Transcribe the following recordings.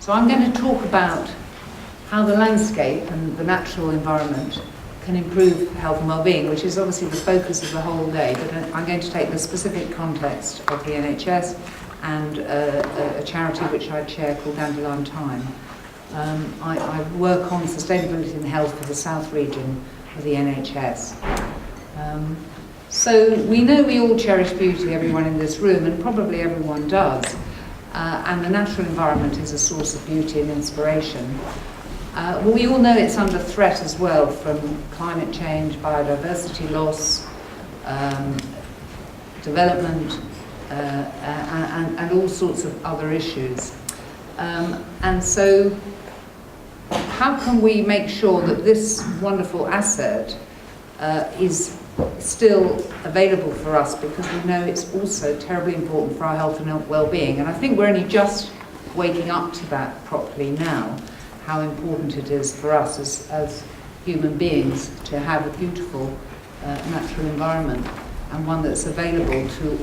So I'm going to talk about how the landscape and the natural environment can improve health and well-being, which is obviously the focus of the whole day, but I'm going to take the specific context of the NHS and a charity which I chair called Dandelion. I work on sustainability and health for the South region of the NHS. So we know we all cherish beauty, everyone in this room, and probably everyone does. And the natural environment is a source of beauty and inspiration. But we all know it's under threat as well from climate change, biodiversity loss, development, and all sorts of other issues. And so how can we make sure that this wonderful asset is still available for us, because we know it's also terribly important for our health and well-being. And I think we're only just waking up to that properly now, how important it is for us as human beings to have a beautiful natural environment, and one that's available to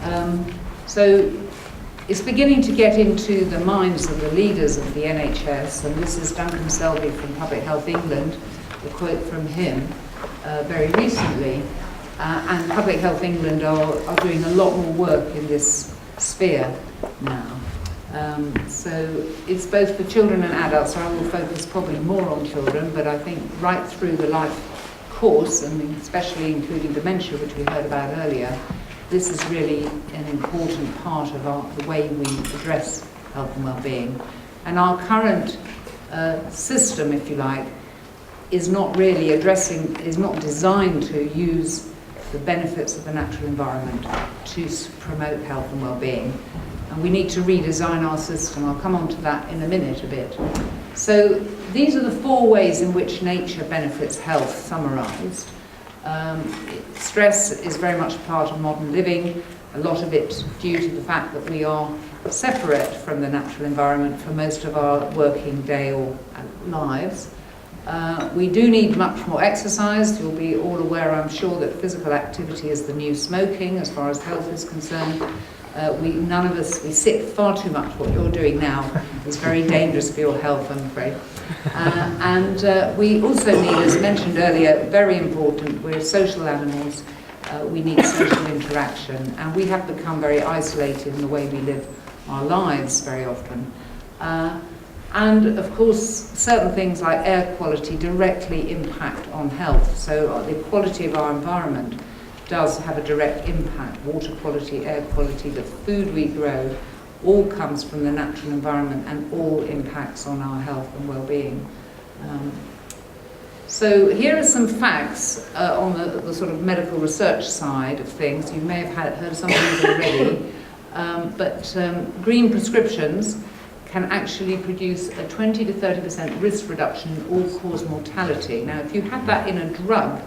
all. So it's beginning to get into the minds of the leaders of the NHS, and this is Duncan Selby from Public Health England, a quote from him very recently, and Public Health England are doing a lot more work in this sphere now. So it's both for children and adults, so I will focus probably more on children, but I think right through the life course, and especially including dementia, which we heard about earlier, this is really an important part of the way we address health and well-being. And our current system, if you like, is not really is not designed to use the benefits of the natural environment to promote health and well-being. And we need to redesign our system. I'll come on to that in a minute a bit. So these are the 4 ways in which nature benefits health, summarised. Stress is very much part of modern living, a lot of it due to the fact that we are separate from the natural environment for most of our working day or lives. We do need much more exercise. You'll be all aware, I'm sure, that physical activity is the new smoking as far as health is concerned. None of us, we sit far too much. What you're doing now is very dangerous for your health, I'm afraid. And we also need, as mentioned earlier, very important, we're social animals. We need social interaction, and we have become very isolated in the way we live our lives very often. And of course, certain things like air quality directly impact on health. So the quality of our environment does have a direct impact. Water quality, air quality, the food we grow, all comes from the natural environment and all impacts on our health and well-being. So here are some facts on the sort of medical research side of things. You may have heard some of these already, but green prescriptions can actually produce a 20 to 30% risk reduction in all-cause mortality. Now, if you had that in a drug,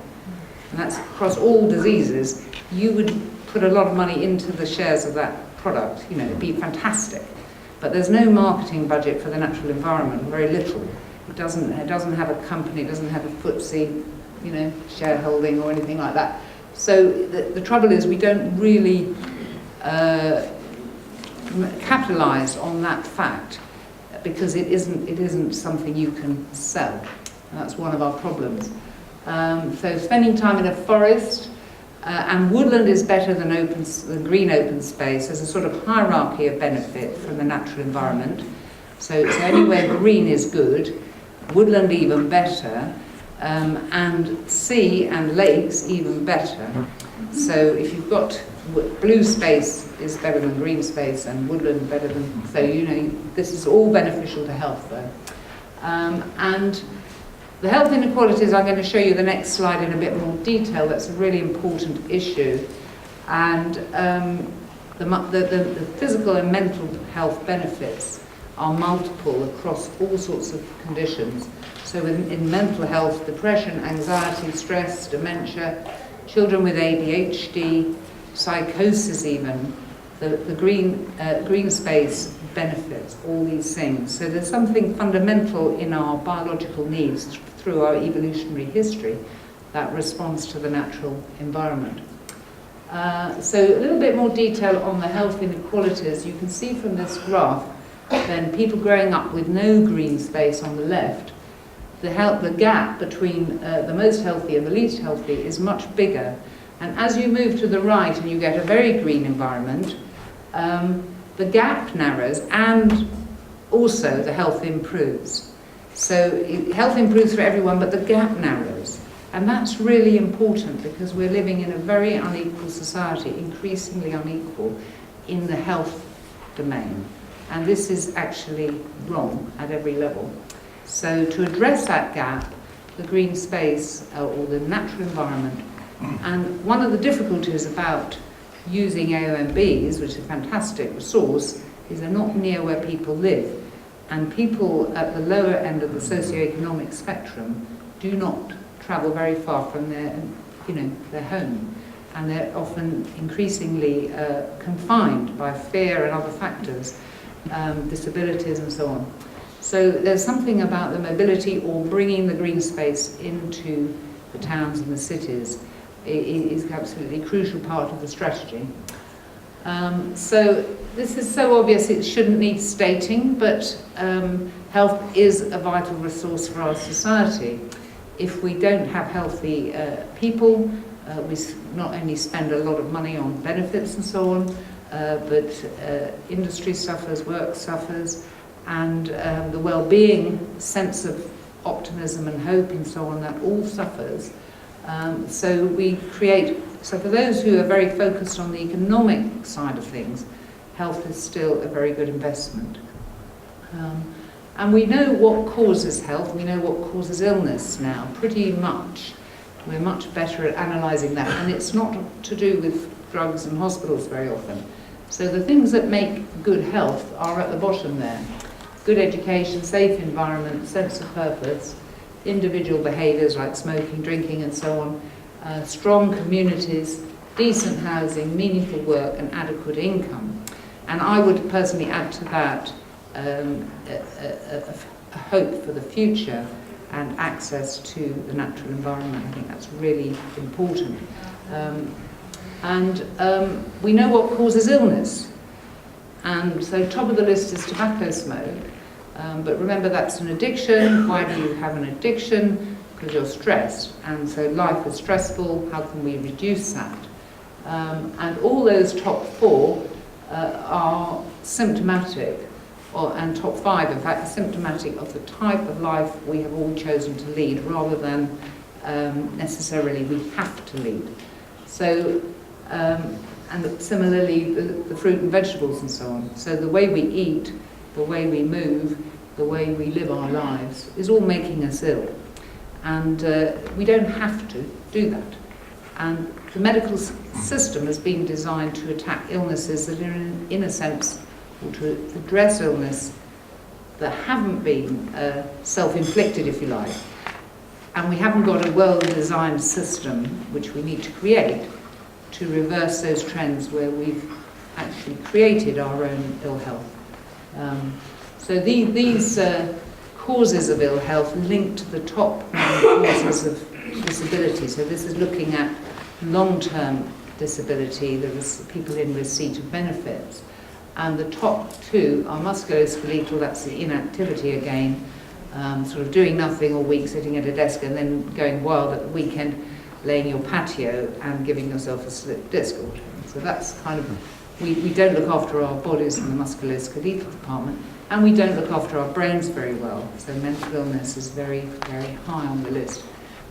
and that's across all diseases, you would put a lot of money into the shares of that product. You know, it'd be fantastic. But there's no marketing budget for the natural environment, very little. It doesn't have a company, it doesn't have a FTSE, shareholding or anything like that. So the trouble is we don't really capitalise on that fact, because it isn't something you can sell. And that's one of our problems. So spending time in a forest, and woodland is better than green open space. There's a sort of hierarchy of benefit from the natural environment. So anywhere green is good, woodland even better, and sea and lakes even better. So if you've got blue space is better than green space, and woodland better than, so this is all beneficial to health though. And the health inequalities, I'm going to show you the next slide in a bit more detail. That's a really important issue. And the physical and mental health benefits are multiple across all sorts of conditions. So in mental health, depression, anxiety, stress, dementia, children with ADHD, psychosis even, the green space benefits, all these things. So there's something fundamental in our biological needs through our evolutionary history that responds to the natural environment. So a little bit more detail on the health inequalities. You can see from this graph then people growing up with no green space on the left, the gap between the most healthy and the least healthy is much bigger. And as you move to the right and you get a very green environment, the gap narrows and also the health improves. So health improves for everyone, but the gap narrows. And that's really important because we're living in a very unequal society, increasingly unequal in the health domain. And this is actually wrong at every level. So to address that gap, the green space or the natural environment, and one of the difficulties about using AOMBs, which is a fantastic resource, is they're not near where people live. And people at the lower end of the socioeconomic spectrum do not travel very far from their home. And they're often increasingly confined by fear and other factors, disabilities and so on. So there's something about the mobility or bringing the green space into the towns and the cities is absolutely a crucial part of the strategy. So this is so obvious it shouldn't need stating, but health is a vital resource for our society. If we don't have healthy people, we not only spend a lot of money on benefits and so on, but industry suffers, work suffers, and the well-being, sense of optimism and hope and so on, that all suffers. So for those who are very focused on the economic side of things, health is still a very good investment. And we know what causes health, we know what causes illness now, pretty much. We're much better at analysing that, and it's not to do with drugs and hospitals very often. So the things that make good health are at the bottom there. Good education, safe environment, sense of purpose, individual behaviours like smoking, drinking and so on, strong communities, decent housing, meaningful work and adequate income. And I would personally add to that a hope for the future and access to the natural environment. I think that's really important. We know what causes illness. And so top of the list is tobacco smoke. But remember, that's an addiction. Why do you have an addiction? Because you're stressed. And so life is stressful. How can we reduce that? And all those top four are symptomatic, and top five, in fact, are symptomatic of the type of life we have all chosen to lead, rather than necessarily we have to lead. So, and similarly, the fruit and vegetables and so on. So the way we eat, the way we move, the way we live our lives is all making us ill. And we don't have to do that. And the medical system has been designed to attack illnesses that are, in a sense, or to address illness that haven't been self-inflicted, if you like. And we haven't got a well-designed system, which we need to create, to reverse those trends where we've actually created our own ill health. So these causes of ill health link to the top causes of disability. So this is looking at long-term disability, there is people in receipt of benefits. And the top two are musculoskeletal, that's the inactivity again, sort of doing nothing all week, sitting at a desk and then going wild at the weekend, laying your patio and giving yourself a slip disc. So that's kind of, we don't look after our bodies in the musculoskeletal department, and we don't look after our brains very well. So mental illness is very, very high on the list.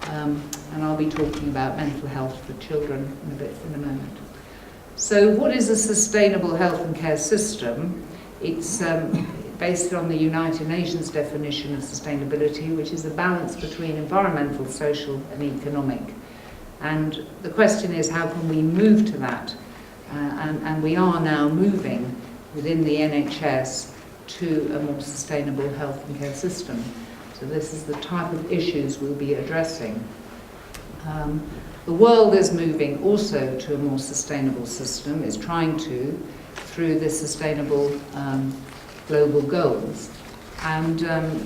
And I'll be talking about mental health for children in a moment. So what is a sustainable health and care system? It's based on the United Nations definition of sustainability, which is a balance between environmental, social and economic. And the question is, how can we move to that? And we are now moving within the NHS to a more sustainable health and care system. So this is the type of issues we'll be addressing. The world is moving also to a more sustainable system, is trying to, through the sustainable global goals. And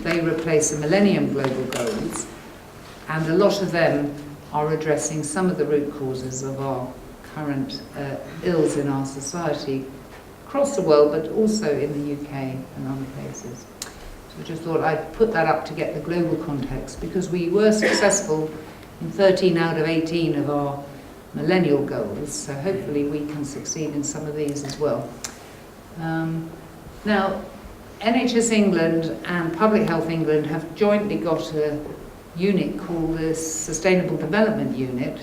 they replace the Millennium Global Goals, and a lot of them are addressing some of the root causes of our current ills in our society, across the world, but also in the UK and other places. So I just thought I'd put that up to get the global context, because we were successful in 13 out of 18 of our millennial goals, so hopefully we can succeed in some of these as well. Now, NHS England and Public Health England have jointly got a unit called the Sustainable Development Unit,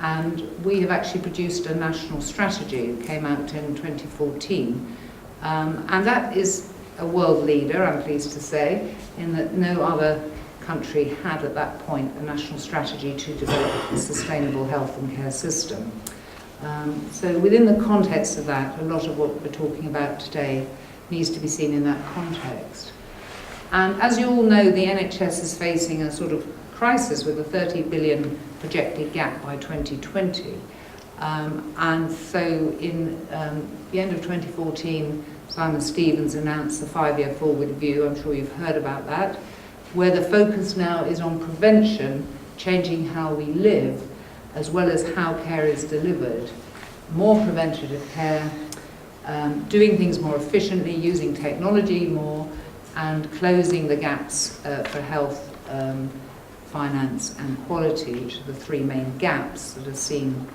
and we have actually produced a national strategy that came out in 2014, and that is a world leader, I'm pleased to say, in that no other country had at that point a national strategy to develop a sustainable health and care system. So within the context of that, a lot of what we're talking about today needs to be seen in that context. And as you all know, the NHS is facing a sort of crisis with a 30 billion projected gap by 2020. And so in the end of 2014, Simon Stevens announced the 5-year forward view. I'm sure you've heard about that, where the focus now is on prevention, changing how we live, as well as how care is delivered. More preventative care, doing things more efficiently, using technology more, and closing the gaps for health, finance and quality, which are the three main gaps that are seen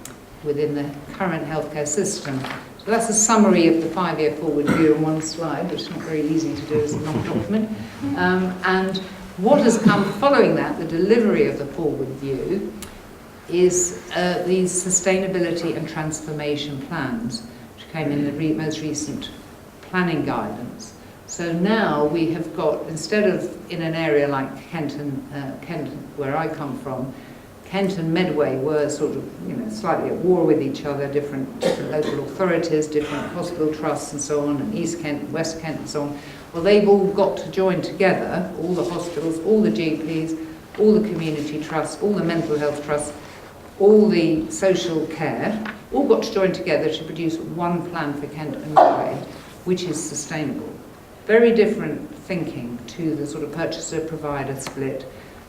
within the current healthcare system. So that's a summary of the 5-year forward view on one slide, which is not very easy to do as a long document. And what has come following that, the delivery of the forward view, is these sustainability and transformation plans, which came in the most recent planning guidance. So now we have got, instead of in an area like Kent, where I come from, Kent and Medway were sort of, slightly at war with each other, different local authorities, different hospital trusts and so on, and East Kent, West Kent and so on. Well, they've all got to join together, all the hospitals, all the GPs, all the community trusts, all the mental health trusts, all the social care, all got to join together to produce one plan for Kent and Medway, which is sustainable. Very different thinking to the sort of purchaser-provider split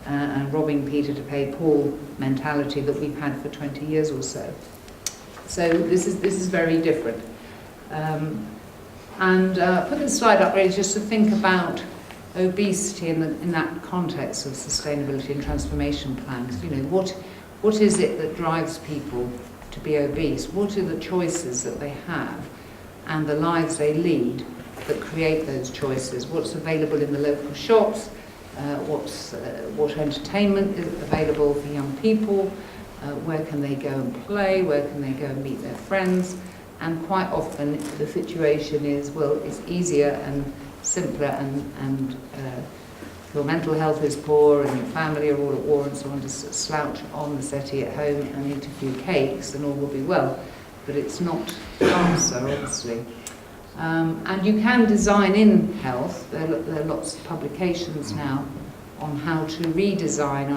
and robbing Peter to pay Paul mentality that we've had for 20 years or so. So this is very different. Put this slide up really just to think about obesity in that context of sustainability and transformation plans. What is it that drives people to be obese? What are the choices that they have and the lives they lead that create those choices? What's available in the local shops? What entertainment is available for young people? Where can they go and play? Where can they go and meet their friends? And quite often the situation is, well, it's easier and simpler, and your mental health is poor and your family are all at war and so on, just slouch on the settee at home and eat a few cakes and all will be well. But it's not the answer, obviously. And you can design in health. There are lots of publications now on how to redesign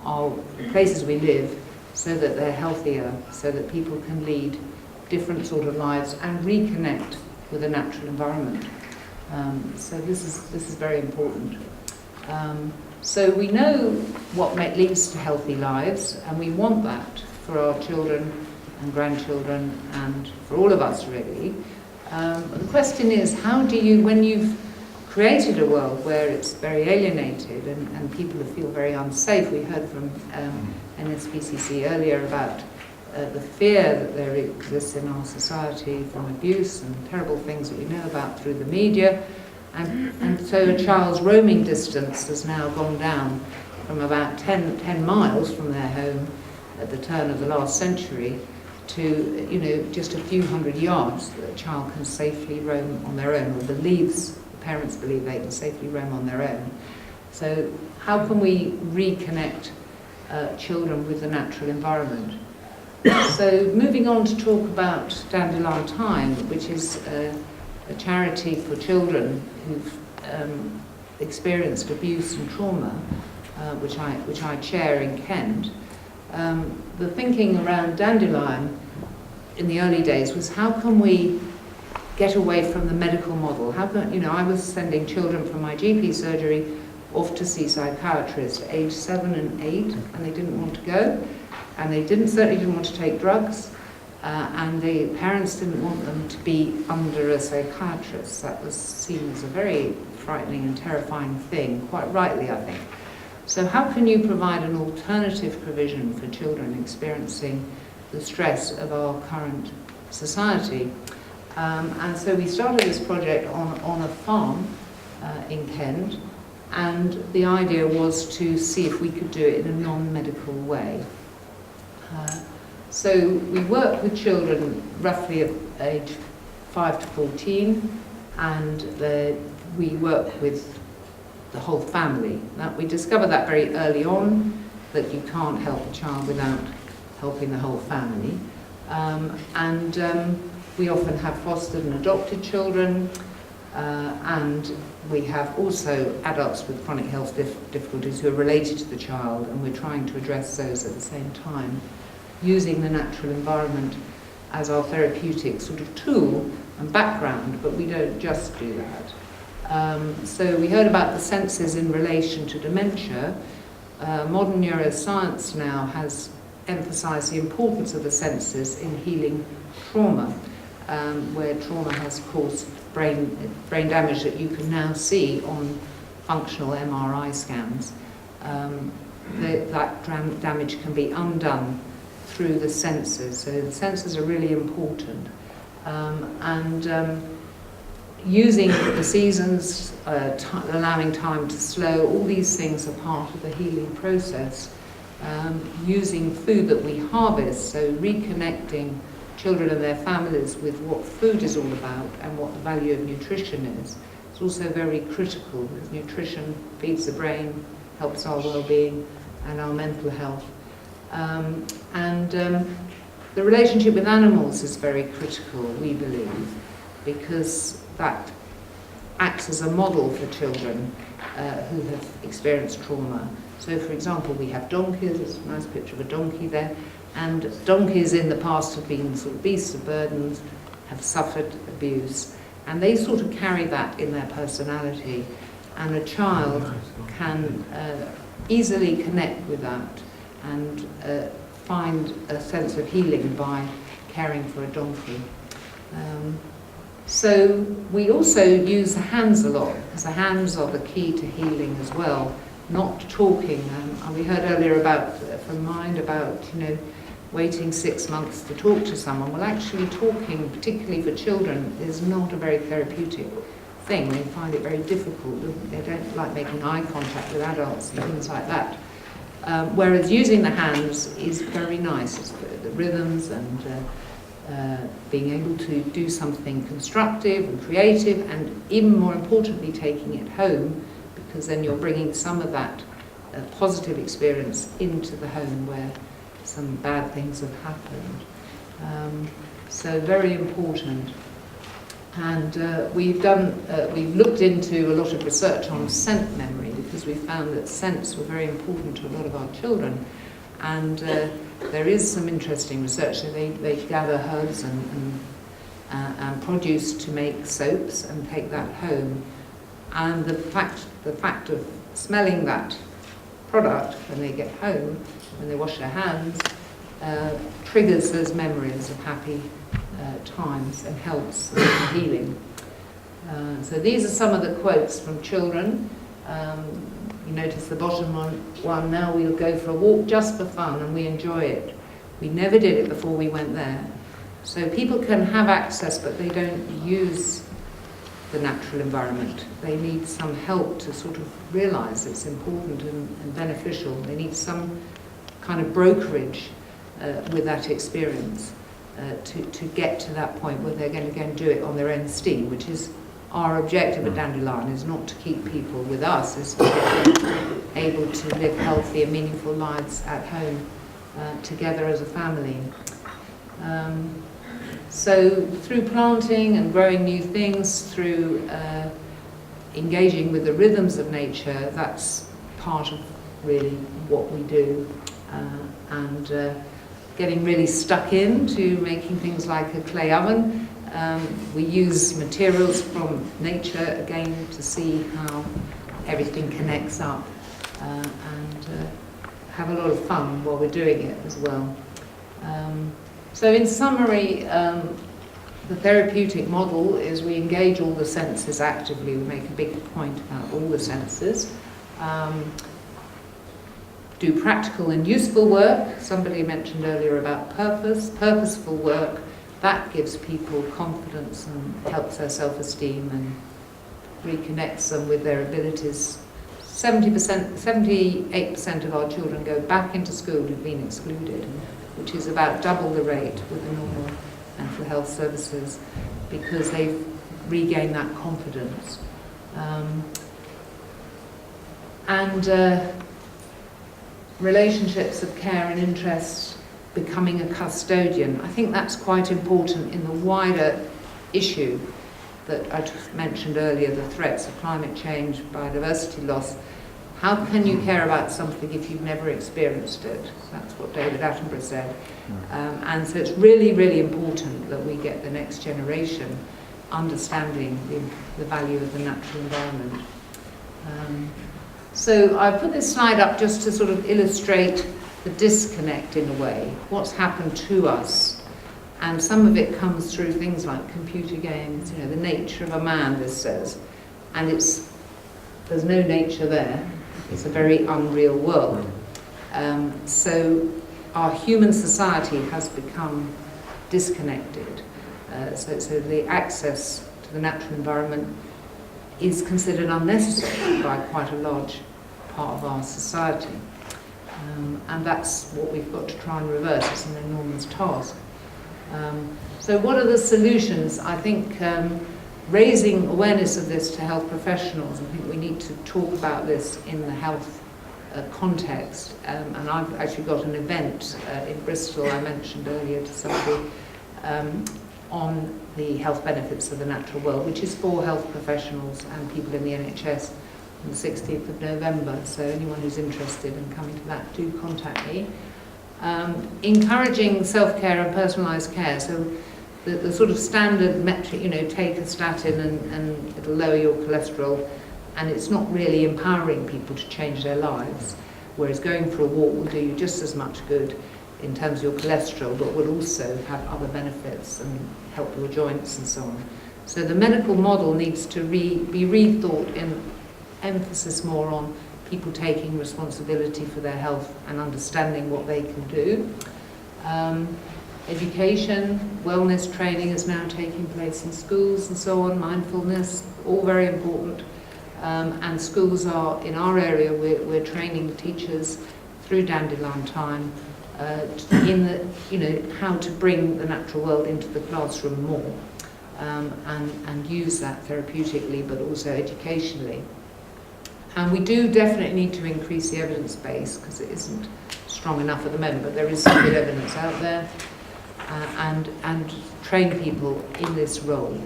our places we live so that they're healthier, so that people can lead different sort of lives and reconnect with the natural environment. So this is very important. So we know what leads to healthy lives, and we want that for our children and grandchildren and for all of us, really. The question is, how do you, when you've created a world where it's very alienated and people feel very unsafe? We heard from NSPCC earlier about the fear that there exists in our society from abuse and terrible things that we know about through the media. And so a child's roaming distance has now gone down from about 10 miles from their home at the turn of the last century to, just a few hundred yards that a child can safely roam on their own, or parents believe they can safely roam on their own. So how can we reconnect children with the natural environment? So moving on to talk about Dandelion Time, which is a charity for children who've experienced abuse and trauma, which I chair in Kent. The thinking around Dandelion in the early days was, how can we get away from the medical model? How can, I was sending children from my GP surgery off to see psychiatrists at age 7 and 8, and they didn't want to go, and they certainly didn't want to take drugs, and the parents didn't want them to be under a psychiatrist. That was seen as a very frightening and terrifying thing, quite rightly, I think. So how can you provide an alternative provision for children experiencing the stress of our current society? And so we started this project on a farm in Kent, and the idea was to see if we could do it in a non-medical way. So we work with children roughly of age 5 to 14, and we work with the whole family. Now, we discovered that very early on, that you can't help a child without helping the whole family. We often have fostered and adopted children, and we have also adults with chronic health difficulties who are related to the child, and we're trying to address those at the same time, using the natural environment as our therapeutic sort of tool and background, but we don't just do that. So we heard about the senses in relation to dementia. Modern neuroscience now has emphasised the importance of the senses in healing trauma, where trauma has caused brain damage that you can now see on functional MRI scans. That damage can be undone through the senses, so the senses are really important. Using the seasons, allowing time to slow, all these things are part of the healing process. Using food that we harvest, so reconnecting children and their families with what food is all about and what the value of nutrition is. It's also very critical, because nutrition feeds the brain, helps our well-being and our mental health. The relationship with animals is very critical, we believe, because that acts as a model for children who have experienced trauma. So, for example, we have donkeys. There's a nice picture of a donkey there. And donkeys in the past have been sort of beasts of burden, have suffered abuse, and they sort of carry that in their personality. And a child can easily connect with that and find a sense of healing by caring for a donkey. So we also use the hands a lot, because the hands are the key to healing as well. Not talking. We heard earlier from Mind about, waiting 6 months to talk to someone. Well, actually talking, particularly for children, is not a very therapeutic thing. They find it very difficult. They don't like making eye contact with adults and things like that. Whereas using the hands is very nice. It's the rhythms and being able to do something constructive and creative, and even more importantly, taking it home, because then you're bringing some of that positive experience into the home where some bad things have happened. So very important. And we've looked into a lot of research on scent memory, because we found that scents were very important to a lot of our children. And there is some interesting research. So they gather herbs and produce to make soaps and take that home. And the fact of smelling that product when they get home, when they wash their hands, triggers those memories of happy times and helps with healing. So these are some of the quotes from children. You notice the bottom one, now we'll go for a walk just for fun and we enjoy it. We never did it before we went there. So people can have access, but they don't use the natural environment. They need some help to sort of realise it's important and beneficial. They need some kind of brokerage with that experience to get to that point where they're going to go and do it on their own steam, which is our objective at Dandelion, is not to keep people with us, is to get them able to live healthy and meaningful lives at home together as a family. So through planting and growing new things, through engaging with the rhythms of nature, that's part of really what we do. Getting really stuck into making things like a clay oven. We use materials from nature again to see how everything connects up and have a lot of fun while we're doing it as well. So in summary, the therapeutic model is we engage all the senses actively. We make a big point about all the senses. Do practical and useful work. Somebody mentioned earlier about purposeful work. That gives people confidence and helps their self-esteem and reconnects them with their abilities. 78% of our children go back into school who've been excluded, which is about double the rate with the normal mental health services, because they've regained that confidence. Relationships of care and interest, becoming a custodian. I think that's quite important in the wider issue that I just mentioned earlier, the threats of climate change, biodiversity loss. How can you care about something if you've never experienced it? That's what David Attenborough said. And so it's really, really important that we get the next generation understanding the value of the natural environment. So I put this slide up just to sort of illustrate the disconnect in a way, what's happened to us. And some of it comes through things like computer games, the nature of a man, this says. And there's no nature there. It's a very unreal world. So our human society has become disconnected. So the access to the natural environment is considered unnecessary by quite a large part of our society. And that's what we've got to try and reverse. It's an enormous task. So what are the solutions? I think raising awareness of this to health professionals. I think we need to talk about this in the health context. And I've actually got an event in Bristol, I mentioned earlier to somebody, on the health benefits of the natural world, which is for health professionals and people in the NHS on the 16th of November. So anyone who's interested in coming to that, do contact me. Encouraging self-care and personalised care. So the sort of standard metric, take a statin and it'll lower your cholesterol, and it's not really empowering people to change their lives. Whereas going for a walk will do you just as much good in terms of your cholesterol, but will also have other benefits and help your joints and so on. So the medical model needs to be rethought in emphasis more on people taking responsibility for their health and understanding what they can do. Education, wellness training is now taking place in schools and so on, mindfulness, all very important. And schools are, in our area, we're training teachers through Dandelion time in how to bring the natural world into the classroom more, and use that therapeutically but also educationally. And we do definitely need to increase the evidence base, because it isn't strong enough at the moment, but there is some good evidence out there, and train people in this role.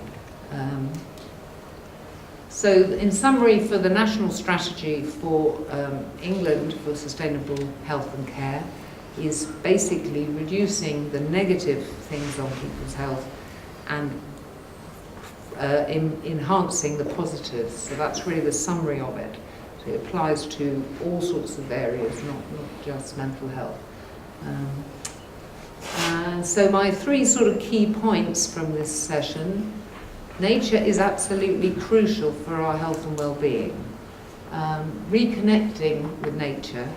So in summary, for the national strategy for England for sustainable health and care is basically reducing the negative things on people's health and enhancing the positives. So that's really the summary of it. So it applies to all sorts of areas, not just mental health. So my three sort of key points from this session: nature is absolutely crucial for our health and well-being. Reconnecting with nature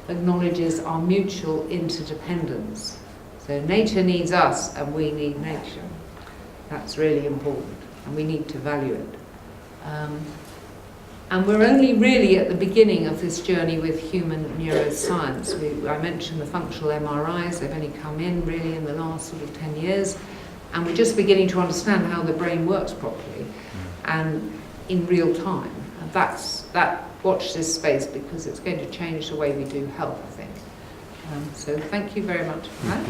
acknowledges our mutual interdependence. So nature needs us and we need nature. That's really important, and we need to value it. And we're only really at the beginning of this journey with human neuroscience. I mentioned the functional MRIs, they've only come in really in the last sort of 10 years, and we're just beginning to understand how the brain works properly and in real time. And watch this space, because it's going to change the way we do health, I think. So thank you very much for that.